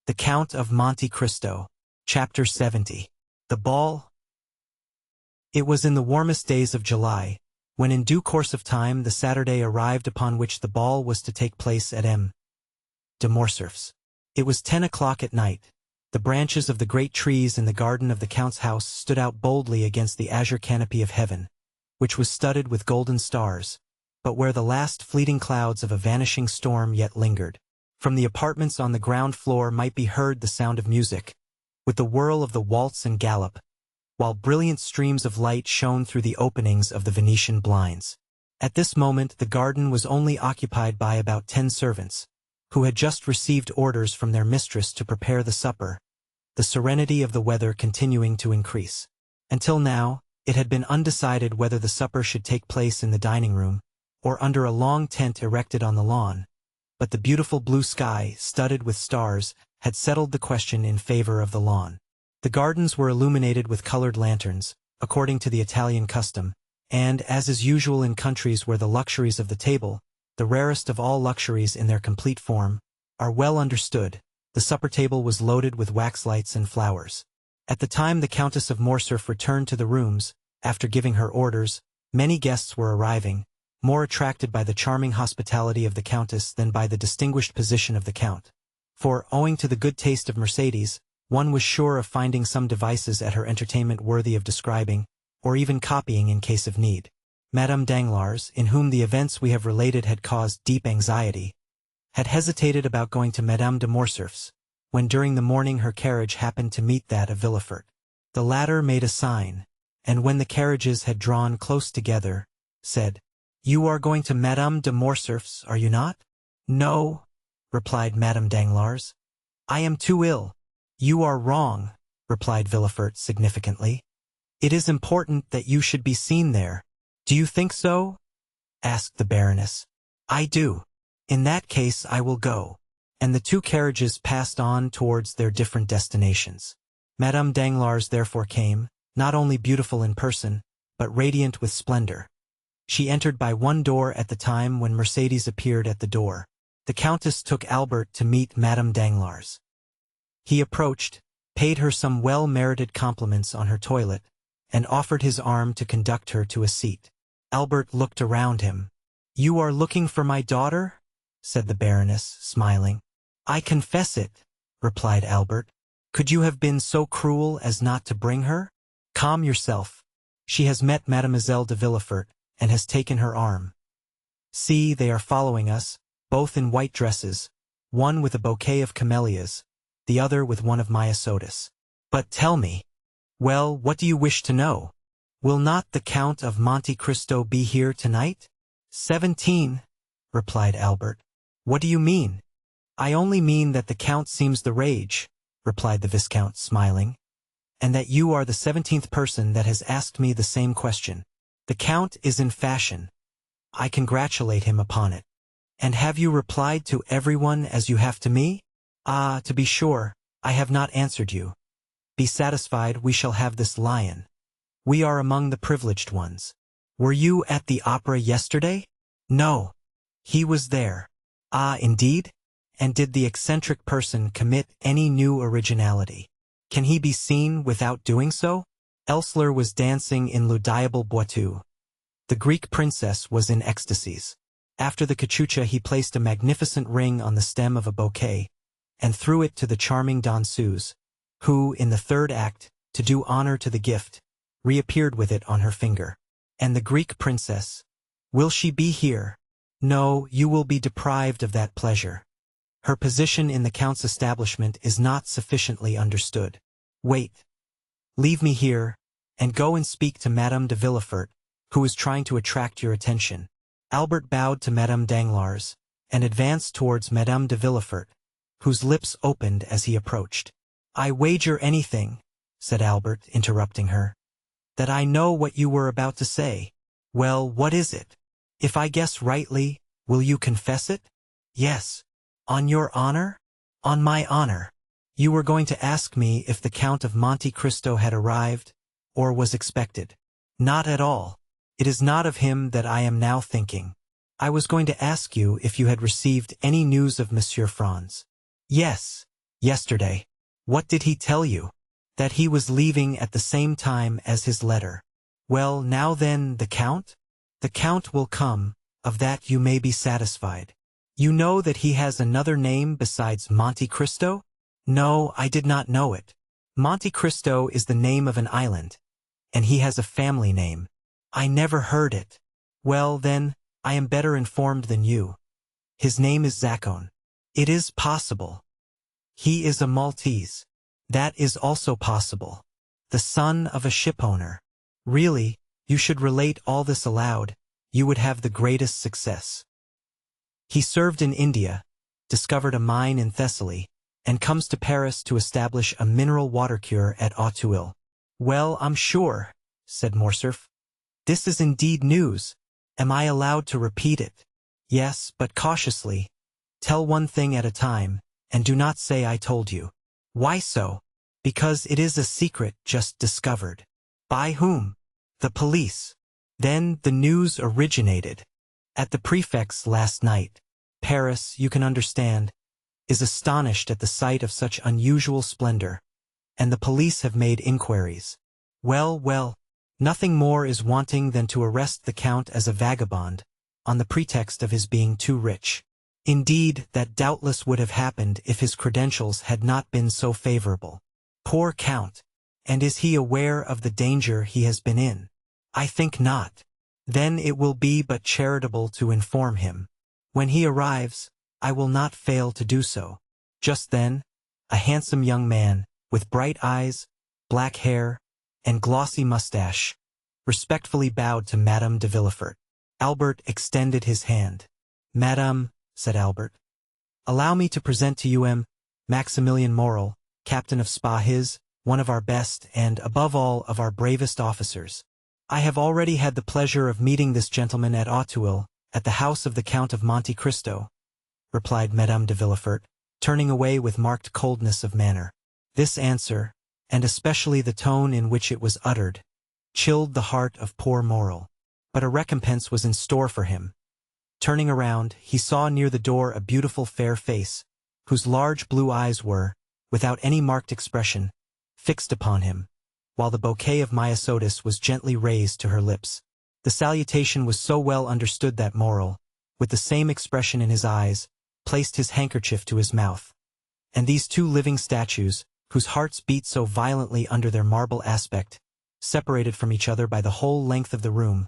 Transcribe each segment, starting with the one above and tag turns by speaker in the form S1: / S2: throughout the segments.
S1: The Count of Monte Cristo. Chapter 70. The Ball. It was in the warmest days of July, when in due course of time the Saturday arrived upon which the ball was to take place at M. de Morcerf's. It was 10 o'clock at night. The branches of the great trees in the garden of the Count's house stood out boldly against the azure canopy of heaven, which was studded with golden stars, but where the last fleeting clouds of a vanishing storm yet lingered. From the apartments on the ground floor might be heard the sound of music, with the whirl of the waltz and gallop, while brilliant streams of light shone through the openings of the Venetian blinds. At this moment the garden was only occupied by about 10 servants, who had just received orders from their mistress to prepare the supper, the serenity of the weather continuing to increase. Until now, it had been undecided whether the supper should take place in the dining room, or under a long tent erected on the lawn, but the beautiful blue sky, studded with stars, had settled the question in favor of the lawn. The gardens were illuminated with colored lanterns, according to the Italian custom, and, as is usual in countries where the luxuries of the table, the rarest of all luxuries in their complete form, are well understood, the supper table was loaded with wax lights and flowers. At the time the Countess of Morcerf returned to the rooms, after giving her orders, many guests were arriving, more attracted by the charming hospitality of the Countess than by the distinguished position of the Count. For, owing to the good taste of Mercedes, one was sure of finding some devices at her entertainment worthy of describing, or even copying in case of need. Madame Danglars, in whom the events we have related had caused deep anxiety, had hesitated about going to Madame de Morcerf's, when during the morning her carriage happened to meet that of Villefort. The latter made a sign, and when the carriages had drawn close together, said, "You are going to Madame de Morcerf's, are you not?" "No," replied Madame Danglars. "I am too ill." "You are wrong," replied Villefort significantly. "It is important that you should be seen there." "Do you think so?" asked the Baroness. "I do. In that case I will go." And the two carriages passed on towards their different destinations. Madame Danglars therefore came, not only beautiful in person, but radiant with splendor. She entered by one door at the time when Mercedes appeared at the door. The Countess took Albert to meet Madame Danglars. He approached, paid her some well-merited compliments on her toilet, and offered his arm to conduct her to a seat. Albert looked around him. "You are looking for my daughter?" said the Baroness, smiling. "I confess it," replied Albert. "Could you have been so cruel as not to bring her? Calm yourself. She has met Mademoiselle de Villefort, and has taken her arm. See, they are following us, both in white dresses, one with a bouquet of camellias, the other with one of myosotis. But tell me, well, what do you wish to know? Will not the Count of Monte Cristo be here tonight?" 17, replied Albert. "What do you mean?" "I only mean that the Count seems the rage," replied the Viscount, smiling, "and that you are the 17th person that has asked me the same question. The Count is in fashion. I congratulate him upon it. And have you replied to everyone as you have to me? Ah, to be sure, I have not answered you. Be satisfied, we shall have this lion. We are among the privileged ones. Were you at the opera yesterday?" "No." "He was there." "Ah, indeed? And did the eccentric person commit any new originality? Can he be seen without doing so?" Elssler was dancing in Le Diable Boiteux. The Greek princess was in ecstasies. After the cachucha he placed a magnificent ring on the stem of a bouquet, and threw it to the charming danseuse, who, in the third act, to do honor to the gift, reappeared with it on her finger. "And the Greek princess? Will she be here?" "No, you will be deprived of that pleasure. Her position in the Count's establishment is not sufficiently understood. Wait. Leave me here, and go and speak to Madame de Villefort, who is trying to attract your attention." Albert bowed to Madame Danglars, and advanced towards Madame de Villefort, whose lips opened as he approached. "I wager anything," said Albert, interrupting her, "that I know what you were about to say." "Well, what is it? If I guess rightly, will you confess it?" "Yes." "On your honor?" "On my honor." "You were going to ask me if the Count of Monte Cristo had arrived, or was expected." "Not at all. It is not of him that I am now thinking. I was going to ask you if you had received any news of Monsieur Franz." "Yes. Yesterday. What did he tell you? That he was leaving at the same time as his letter. Well, now then, the Count? The Count will come, of that you may be satisfied. You know that he has another name besides Monte Cristo? No, I did not know it. Monte Cristo is the name of an island, and he has a family name. I never heard it. Well, then, I am better informed than you. His name is Zacone. It is possible. He is a Maltese. That is also possible. The son of a shipowner. Really, you should relate all this aloud. You would have the greatest success. He served in India, discovered a mine in Thessaly, and comes to Paris to establish a mineral water cure at Auteuil. Well, I'm sure, said Morcerf. This is indeed news. Am I allowed to repeat it? Yes, but cautiously. Tell one thing at a time, and do not say I told you. Why so? Because it is a secret just discovered. By whom? The police. Then the news originated at the prefect's last night. Paris, you can understand, is astonished at the sight of such unusual splendor, and the police have made inquiries. Well, well, nothing more is wanting than to arrest the Count as a vagabond, on the pretext of his being too rich. Indeed, that doubtless would have happened if his credentials had not been so favorable. Poor Count! And is he aware of the danger he has been in? I think not. Then it will be but charitable to inform him. When he arrives, I will not fail to do so. Just then, a handsome young man, with bright eyes, black hair, and glossy mustache, respectfully bowed to Madame de Villefort. Albert extended his hand. Madame, said Albert, allow me to present to you Maximilian Morel, captain of Spa, one of our best and, above all, of our bravest officers. I have already had the pleasure of meeting this gentleman at Auteuil, at the house of the Count of Monte Cristo, replied Madame de Villefort, turning away with marked coldness of manner. This answer, and especially the tone in which it was uttered, chilled the heart of poor Morel. But a recompense was in store for him. Turning around, he saw near the door a beautiful fair face, whose large blue eyes were, without any marked expression, fixed upon him, while the bouquet of myosotis was gently raised to her lips. The salutation was so well understood that Morel, with the same expression in his eyes, placed his handkerchief to his mouth. And these two living statues, whose hearts beat so violently under their marble aspect, separated from each other by the whole length of the room,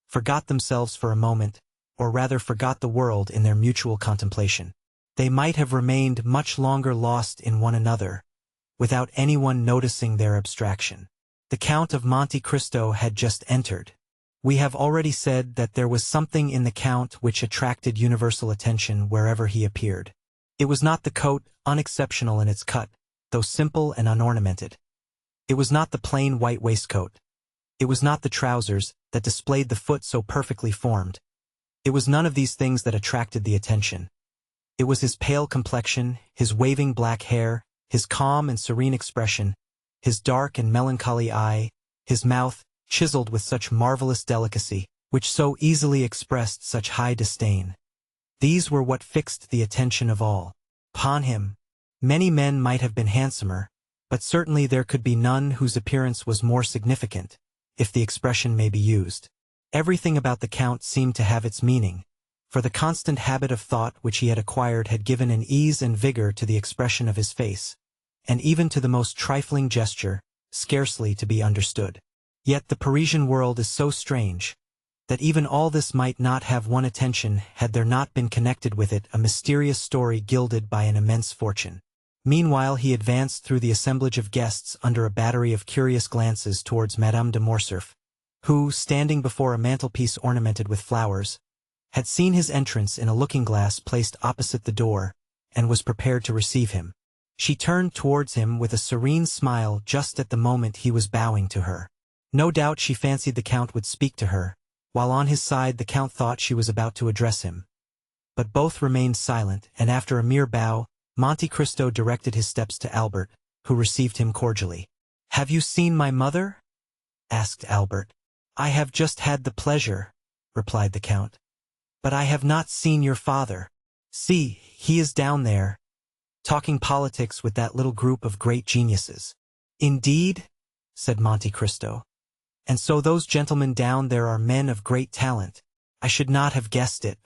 S1: forgot themselves for a moment, or rather forgot the world in their mutual contemplation. They might have remained much longer lost in one another, without anyone noticing their abstraction. The Count of Monte Cristo had just entered. We have already said that there was something in the Count which attracted universal attention wherever he appeared. It was not the coat, unexceptional in its cut, though simple and unornamented. It was not the plain white waistcoat. It was not the trousers, that displayed the foot so perfectly formed. It was none of these things that attracted the attention. It was his pale complexion, his waving black hair, his calm and serene expression, his dark and melancholy eye, his mouth, chiseled with such marvelous delicacy, which so easily expressed such high disdain. These were what fixed the attention of all. Upon him, many men might have been handsomer, but certainly there could be none whose appearance was more significant, if the expression may be used. Everything about the Count seemed to have its meaning, for the constant habit of thought which he had acquired had given an ease and vigor to the expression of his face, and even to the most trifling gesture, scarcely to be understood. Yet the Parisian world is so strange, that even all this might not have won attention had there not been connected with it a mysterious story gilded by an immense fortune. Meanwhile he advanced through the assemblage of guests under a battery of curious glances towards Madame de Morcerf, who, standing before a mantelpiece ornamented with flowers, had seen his entrance in a looking-glass placed opposite the door, and was prepared to receive him. She turned towards him with a serene smile just at the moment he was bowing to her. No doubt she fancied the Count would speak to her, while on his side the Count thought she was about to address him. But both remained silent, and after a mere bow, Monte Cristo directed his steps to Albert, who received him cordially. "Have you seen my mother?" asked Albert. "I have just had the pleasure," replied the Count. "But I have not seen your father. See, he is down there." talking politics with that little group of great geniuses." "Indeed?" said Monte Cristo. "And so those gentlemen down there are men of great talent. I should not have guessed it.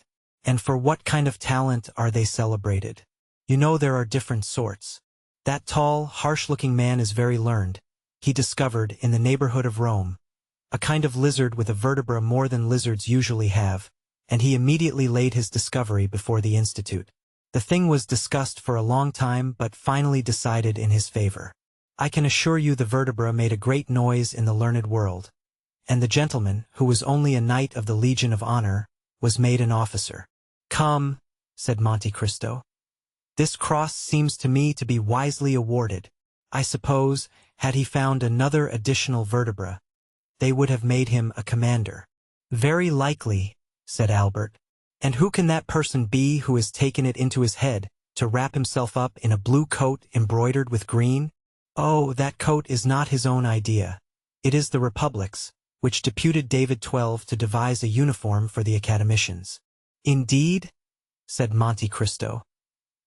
S1: And for what kind of talent are they celebrated? You know there are different sorts. That tall, harsh-looking man is very learned. He discovered, in the neighborhood of Rome, a kind of lizard with a vertebra more than lizards usually have, and he immediately laid his discovery before the Institute. The thing was discussed for a long time but finally decided in his favor. I can assure you the vertebra made a great noise in the learned world, and the gentleman, who was only a knight of the Legion of Honor, was made an officer." "Come," said Monte Cristo. "This cross seems to me to be wisely awarded. I suppose, had he found another additional vertebra, they would have made him a commander." "Very likely," said Albert. "And who can that person be who has taken it into his head to wrap himself up in a blue coat embroidered with green? Oh, that coat is not his own idea. It is the Republic's, which deputed David XII to devise a uniform for the academicians." "Indeed?" said Monte Cristo.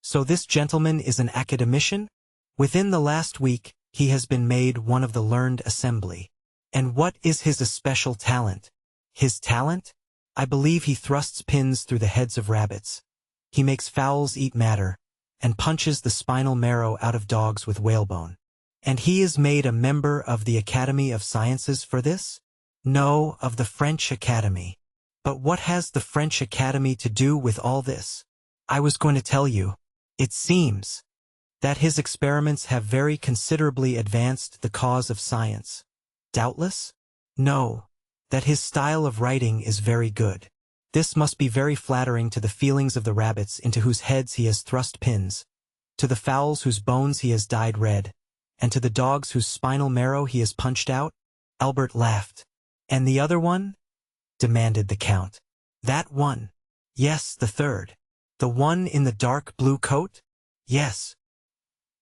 S1: "So this gentleman is an academician? Within the last week, he has been made one of the learned assembly. And what is his especial talent?" "His talent? I believe he thrusts pins through the heads of rabbits. He makes fowls eat madder, and punches the spinal marrow out of dogs with whalebone." "And he is made a member of the Academy of Sciences for this?" "No, of the French Academy." "But what has the French Academy to do with all this?" "I was going to tell you. It seems that his experiments have very considerably advanced the cause of science." "Doubtless?" "No, that his style of writing is very good. This must be very flattering to the feelings of the rabbits into whose heads he has thrust pins, to the fowls whose bones he has dyed red, and to the dogs whose spinal marrow he has punched out." Albert laughed. "And the other one?" demanded the Count. "That one?" "Yes, the third." "The one in the dark blue coat?" "Yes."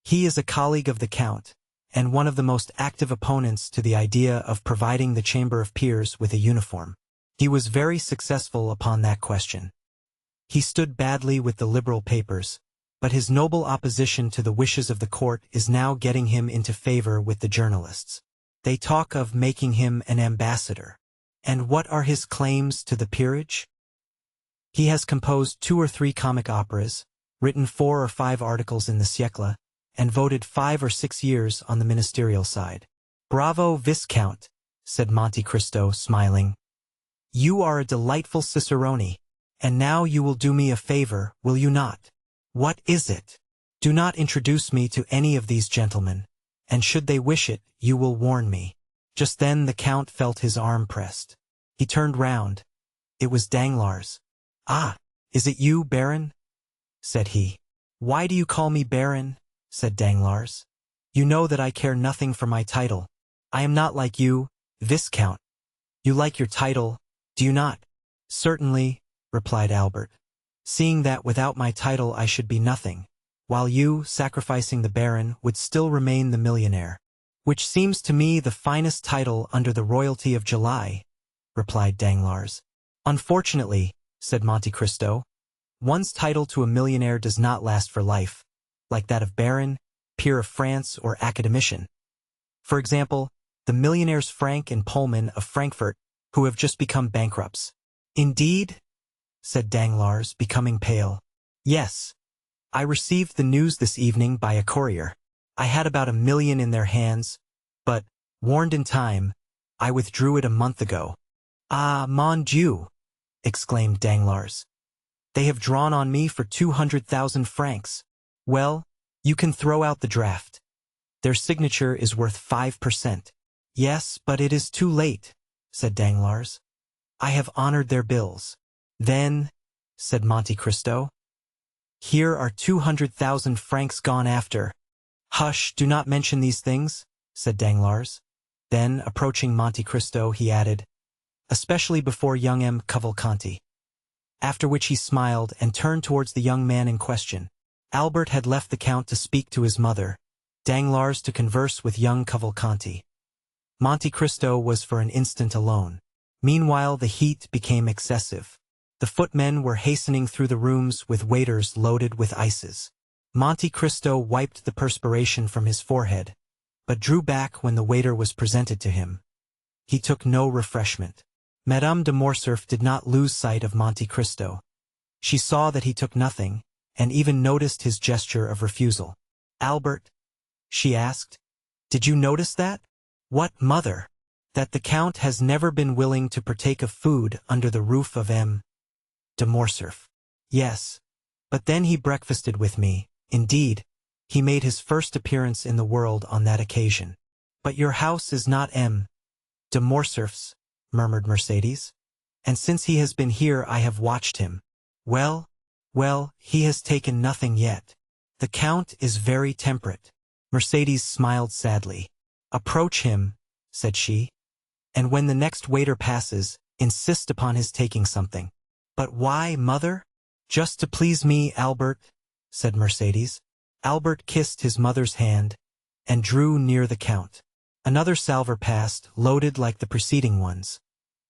S1: "He is a colleague of the Count, and one of the most active opponents to the idea of providing the Chamber of Peers with a uniform. He was very successful upon that question. He stood badly with the liberal papers, but his noble opposition to the wishes of the court is now getting him into favor with the journalists. They talk of making him an ambassador. And what are his claims to the peerage? He has composed 2 or 3 comic operas, written 4 or 5 articles in the Siècle, and voted 5 or 6 years on the ministerial side. "Bravo, Viscount," said Monte Cristo, smiling. "You are a delightful cicerone, and now you will do me a favor, will you not?" "What is it?" "Do not introduce me to any of these gentlemen, and should they wish it, you will warn me." Just then the Count felt his arm pressed. He turned round. It was Danglars. "Ah, is it you, Baron?" said he. "Why do you call me Baron?" said Danglars. "You know that I care nothing for my title. I am not like you, Viscount. You like your title, do you not?" "Certainly," replied Albert, "seeing that without my title I should be nothing, while you, sacrificing the Baron, would still remain the millionaire." "Which seems to me the finest title under the royalty of July," replied Danglars. "Unfortunately," said Monte Cristo, "one's title to a millionaire does not last for life, like that of Baron, Peer of France, or Academician. For example, the millionaires Frank and Pullman of Frankfurt, who have just become bankrupts." "Indeed?" said Danglars, becoming pale. "Yes. I received the news this evening by a courier. I had about 1 million in their hands, but, warned in time, I withdrew it a month ago." "Ah, mon Dieu!" exclaimed Danglars. "They have drawn on me for 200,000 francs. Well, you can throw out the draft. Their signature is worth 5%. "Yes, but it is too late," said Danglars. "I have honored their bills." "Then," said Monte Cristo, "here are 200,000 francs gone after." "Hush, do not mention these things," said Danglars. Then, approaching Monte Cristo, he added, "Especially before young M. Cavalcanti." After which he smiled and turned towards the young man in question. Albert had left the Count to speak to his mother, Danglars to converse with young Cavalcanti. Monte Cristo was for an instant alone. Meanwhile the heat became excessive. The footmen were hastening through the rooms with waiters loaded with ices. Monte Cristo wiped the perspiration from his forehead, but drew back when the waiter was presented to him. He took no refreshment. Madame de Morcerf did not lose sight of Monte Cristo. She saw that he took nothing, and even noticed his gesture of refusal. "Albert," she asked, "did you notice that?" "What, mother?" "That the Count has never been willing to partake of food under the roof of M. de Morcerf." "Yes. But then he breakfasted with me. Indeed, he made his first appearance in the world on that occasion." "But your house is not M. de Morcerf's," murmured Mercedes. "And since he has been here I have watched him." Well, he has taken nothing yet. The Count is very temperate." Mercedes smiled sadly. "Approach him," said she, "and when the next waiter passes, insist upon his taking something." "But why, mother?" "Just to please me, Albert," said Mercedes. Albert kissed his mother's hand, and drew near the Count. Another salver passed, loaded like the preceding ones.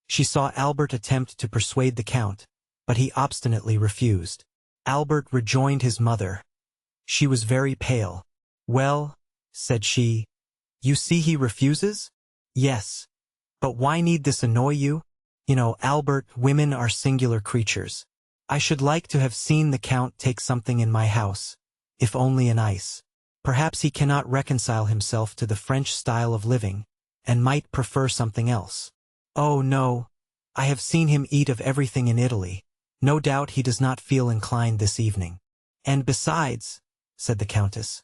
S1: She saw Albert attempt to persuade the Count, but he obstinately refused. Albert rejoined his mother. She was very pale. "Well," said she, "you see he refuses?" "Yes. But why need this annoy you? You know, Albert, women are singular creatures. I should like to have seen the Count take something in my house, if only an ice. Perhaps he cannot reconcile himself to the French style of living, and might prefer something else." "Oh, no. I have seen him eat of everything in Italy. No doubt he does not feel inclined this evening." "And besides," said the Countess,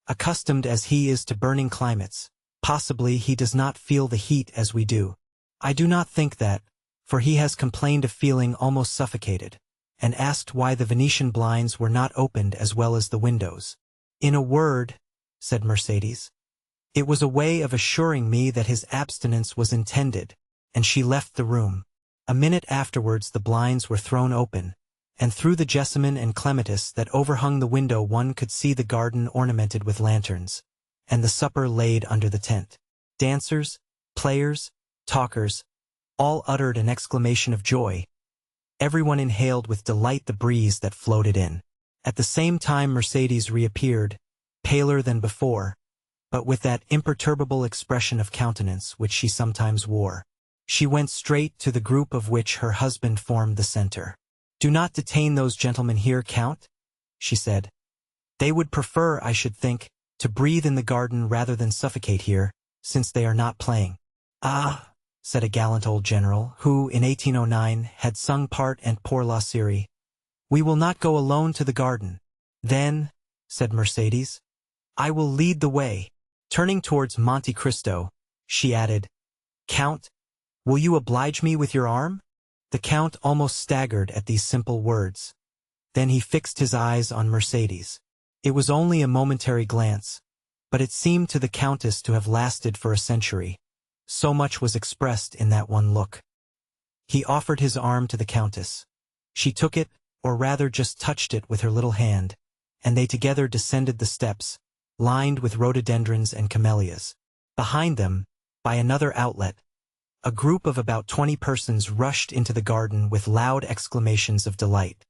S1: "accustomed as he is to burning climates, possibly he does not feel the heat as we do." "I do not think that, for he has complained of feeling almost suffocated, and asked why the Venetian blinds were not opened as well as the windows." "In a word," said Mercedes, "it was a way of assuring me that his abstinence was intended," and she left the room. A minute afterwards the blinds were thrown open, and through the jessamine and clematis that overhung the window one could see the garden ornamented with lanterns, and the supper laid under the tent. Dancers, players, talkers, all uttered an exclamation of joy. Everyone inhaled with delight the breeze that floated in. At the same time Mercedes reappeared, paler than before, but with that imperturbable expression of countenance which she sometimes wore. She went straight to the group of which her husband formed the center. "Do not detain those gentlemen here, Count," she said. "They would prefer, I should think, to breathe in the garden rather than suffocate here, since they are not playing." "Ah," said a gallant old general, who, in 1809, had sung part and pour la Syrie, "we will not go alone to the garden." "Then," said Mercedes, "I will lead the way." Turning towards Monte Cristo, she added, "Count, will you oblige me with your arm?" The Count almost staggered at these simple words. Then he fixed his eyes on Mercedes. It was only a momentary glance, but it seemed to the Countess to have lasted for a century. So much was expressed in that one look. He offered his arm to the Countess. She took it, or rather just touched it with her little hand, and they together descended the steps, lined with rhododendrons and camellias. Behind them, by another outlet, a group of about 20 persons rushed into the garden with loud exclamations of delight.